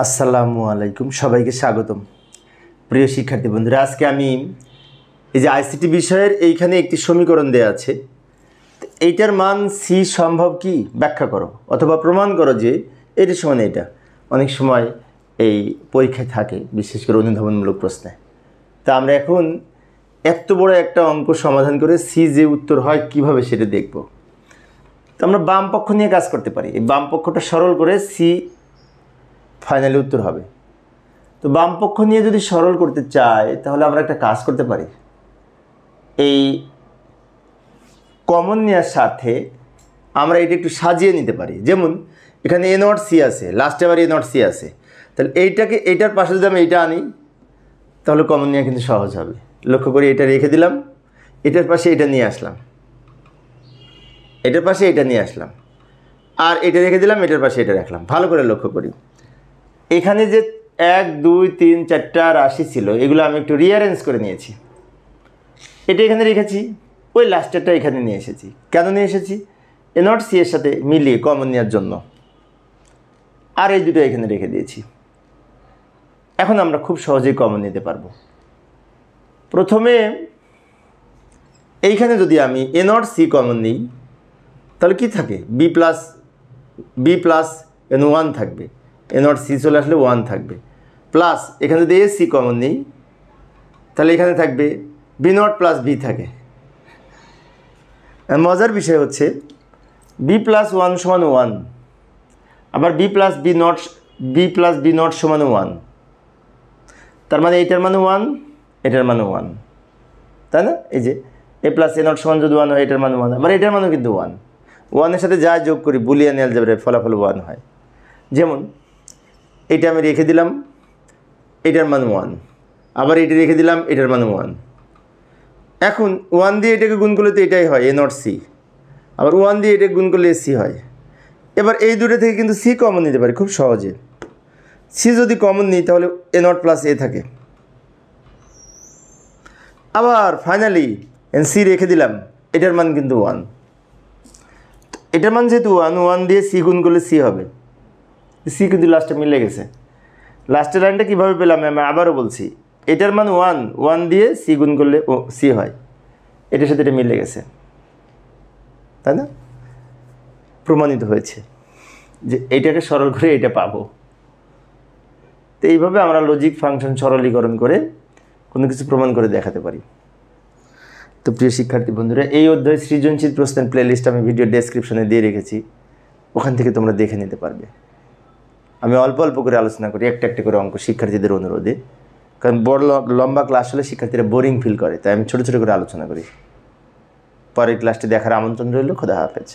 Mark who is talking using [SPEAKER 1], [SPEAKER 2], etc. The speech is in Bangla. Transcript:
[SPEAKER 1] আসসালামু আলাইকুম, সবাইকে স্বাগতম। প্রিয় শিক্ষার্থী বন্ধুরা, আজকে আমি এই যে আইসিটি বিষয়ের এইখানে একটি সমীকরণ দেয়া আছে, এইটার মান সি সম্ভব কি ব্যাখ্যা করো অথবা প্রমাণ করো যে এটা সমান এটা। অনেক সময় এই পরীক্ষায় থাকে, বিশেষ করে অনুধাবনমূলক প্রশ্নে। তা আমরা এখন এত বড় একটা অঙ্ক সমাধান করে সি যে উত্তর হয় কিভাবে সেটা দেখব। তো আমরা বাম পক্ষ নিয়ে কাজ করতে পারি। এই বাম পক্ষটা সরল করে সি ফাইনালি উত্তর হবে। তো বাম পক্ষ নিয়ে যদি সরল করতে চাই তাহলে আমরা একটা কাজ করতে পারি, এই কমন নেওয়ার সাথে আমরা এটা একটু সাজিয়ে নিতে পারি। যেমন এখানে এ নট সি আছে, লাস্টে আবার এ নট সি আছে, তাহলে এইটাকে এইটার পাশে যদি আমি এইটা আনি তাহলে কমন নেওয়া কিন্তু সহজ হবে। লক্ষ্য করি, এটা রেখে দিলাম, এটার পাশে এটা নিয়ে আসলাম, এটার পাশে এটা নিয়ে আসলাম, আর এটা রেখে দিলাম, এটার পাশে এটা রাখলাম। ভালো করে লক্ষ্য করি, এখানে যে 1 2 3 4টা রাশি ছিল এগুলো আমি একটু রিঅ্যারেঞ্জ করে নিয়েছি। এটা এখানে রেখেছি, ওই লাস্টেরটা এখানে নিয়ে এসেছি। কেন নিয়ে এসেছি? এ নট সি এর সাথে মিলিয়ে কমন নেওয়ার জন্য। আর এই দুটো এখানে রেখে দিয়েছি। এখন আমরা খুব সহজেই কমন নিতে পারবো। প্রথমে এইখানে যদি আমি এ নট সি কমন নিই তাহলে কি থাকে? বি প্লাস এন 1 থাকবে, এ নট সি চলে আসলে 1 থাকবে, প্লাস এখানে যদি এ সি কমন নিই তাহলে এখানে থাকবে বি নট প্লাস বি থাকে। মজার বিষয় হচ্ছে বি প্লাস 1 সমান 1, আবার বি প্লাস বি নট সমান 1। তার মানে এইটার মানে 1, এটার মানে 1, তাই না? এই যে এ প্লাস এ নট সমান যদি 1 হয় এটার মানে 1, আবার এটার মানও কিন্তু 1। 1-এর সাথে যা যোগ করি বুলিয়ান অ্যালজেব্রায় ফলাফল 1 হয়। যেমন এটা আমি রেখে দিলাম, এটার মান 1, আবার এটা রেখে দিলাম, এটার মান 1। এখন 1 দিয়ে এটাকে গুণ করলে তো এটাই হয় এ নট সি, আবার 1 দিয়ে এটাকে গুণ করলে সি হয়। এবার এই দুটো থেকে কিন্তু সি কমন নিতে পারি খুব সহজে। সি যদি কমন নিই তাহলে এ নট প্লাস এ থাকে। আবার ফাইনালি সি রেখে দিলাম, এটার মান কিন্তু 1। এটার মান যেহেতু 1 দিয়ে সি গুণ করলে সি হবে। সি কিন্তু লাস্টে মিলে গেছে। লাস্টের লাইনটা কীভাবে পেলাম আমি আবারও বলছি, এটার মান 1 দিয়ে সি গুণ করলে সি হয়, এটার সাথে এটা মিলে গেছে, তাই না? প্রমাণিত হয়েছে যে এইটাকে সরল করে এটা পাবো। তো এইভাবে আমরা লজিক ফাংশন সরলীকরণ করে কোনো কিছু প্রমাণ করে দেখাতে পারি। তো প্রিয় শিক্ষার্থী বন্ধুরা, এই অধ্যায় সৃজনশীল প্রশ্নের প্লেলিস্ট আমি ভিডিও ডেসক্রিপশনে দিয়ে রেখেছি, ওখান থেকে তোমরা দেখে নিতে পারবে। আমি অল্প অল্প করে আলোচনা করি, একটা একটা করে অঙ্ক শিক্ষার্থীদের অনুরোধে, কারণ বড় লম্বা ক্লাস হলে শিক্ষার্থীরা বোরিং ফিল করে, তাই আমি ছোটো ছোটো করে আলোচনা করি। পরের ক্লাসটি দেখার আমন্ত্রণ রইল। খোদা হাফেজ।